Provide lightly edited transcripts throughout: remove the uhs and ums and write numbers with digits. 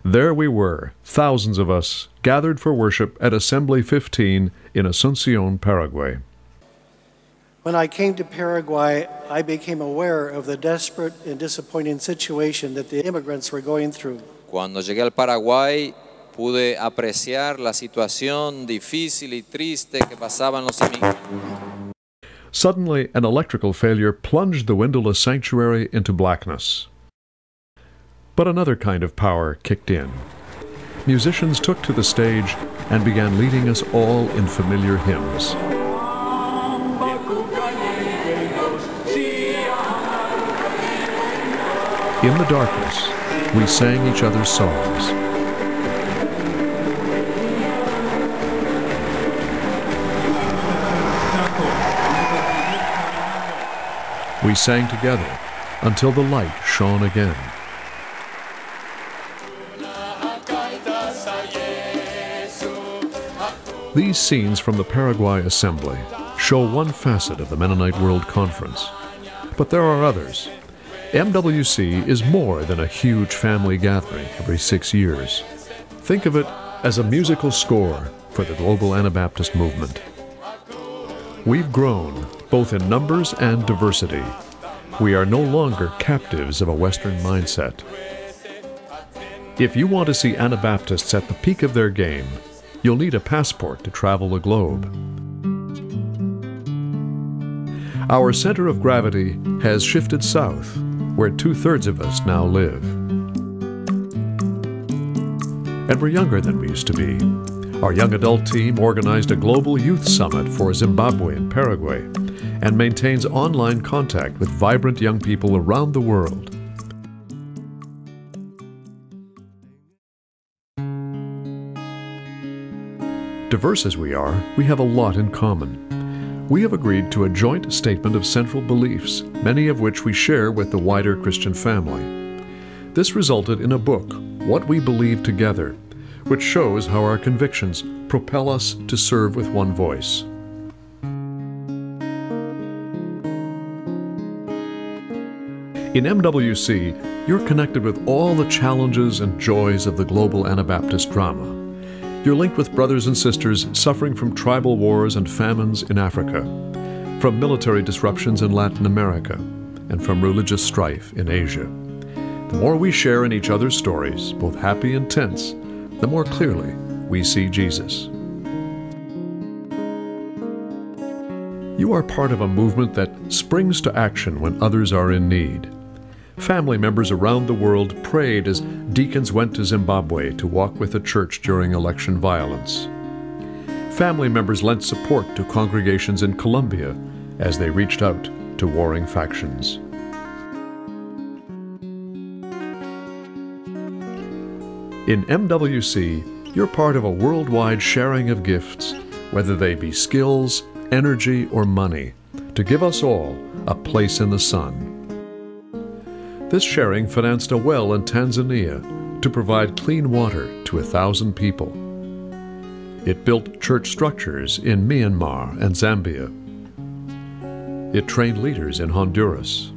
There we were, thousands of us, gathered for worship at Assembly 15 in Asunción, Paraguay. When I came to Paraguay, I became aware of the desperate and disappointing situation that the immigrants were going through. Cuando llegué al Paraguay, pude apreciar la situación difícil y triste que pasaban los inmigrantes. Suddenly, an electrical failure plunged the windowless sanctuary into blackness. But another kind of power kicked in. Musicians took to the stage and began leading us all in familiar hymns. In the darkness, we sang each other's songs. We sang together until the light shone again. These scenes from the Paraguay Assembly show one facet of the Mennonite World Conference. But there are others. MWC is more than a huge family gathering every 6 years. Think of it as a musical score for the global Anabaptist movement. We've grown, both in numbers and diversity. We are no longer captives of a Western mindset. If you want to see Anabaptists at the peak of their game, you'll need a passport to travel the globe. Our center of gravity has shifted south, where 2/3 of us now live. And we're younger than we used to be. Our young adult team organized a global youth summit for Zimbabwe and Paraguay and maintains online contact with vibrant young people around the world. Diverse as we are, we have a lot in common. We have agreed to a joint statement of central beliefs, many of which we share with the wider Christian family. This resulted in a book, What We Believe Together, which shows how our convictions propel us to serve with one voice. In MWC, you're connected with all the challenges and joys of the global Anabaptist drama. You're linked with brothers and sisters suffering from tribal wars and famines in Africa, from military disruptions in Latin America, and from religious strife in Asia. The more we share in each other's stories, both happy and tense, the more clearly we see Jesus. You are part of a movement that springs to action when others are in need. Family members around the world prayed as deacons went to Zimbabwe to walk with the church during election violence. Family members lent support to congregations in Colombia as they reached out to warring factions. In MWC, you're part of a worldwide sharing of gifts, whether they be skills, energy, or money, to give us all a place in the sun. This sharing financed a well in Tanzania to provide clean water to 1,000 people. It built church structures in Myanmar and Zambia. It trained leaders in Honduras.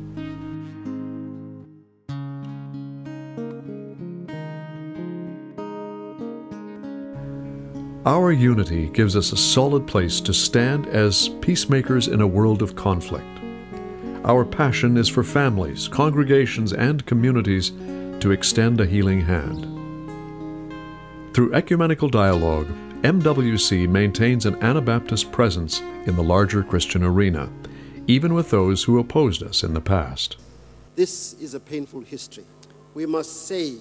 Our unity gives us a solid place to stand as peacemakers in a world of conflict. Our passion is for families, congregations, and communities to extend a healing hand. Through ecumenical dialogue, MWC maintains an Anabaptist presence in the larger Christian arena, even with those who opposed us in the past. This is a painful history. We must say,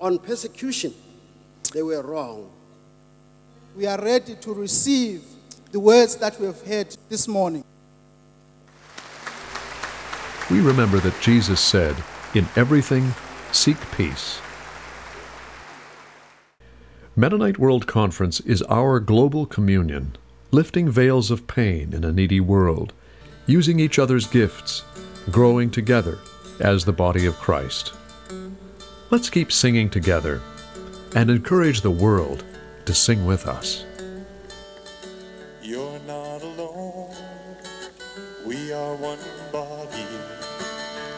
on persecution, they were wrong. We are ready to receive the words that we have heard this morning. We remember that Jesus said, "In everything, seek peace." Mennonite World Conference is our global communion, lifting veils of pain in a needy world, using each other's gifts, growing together as the body of Christ. Let's keep singing together and encourage the world to sing with us. You're not alone. We are one body.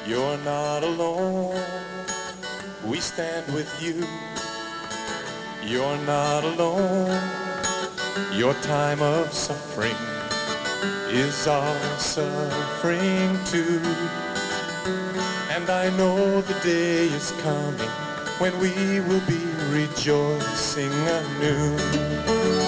You're not alone. We stand with you. You're not alone. Your time of suffering is our suffering too. And I know the day is coming when we will be rejoicing anew.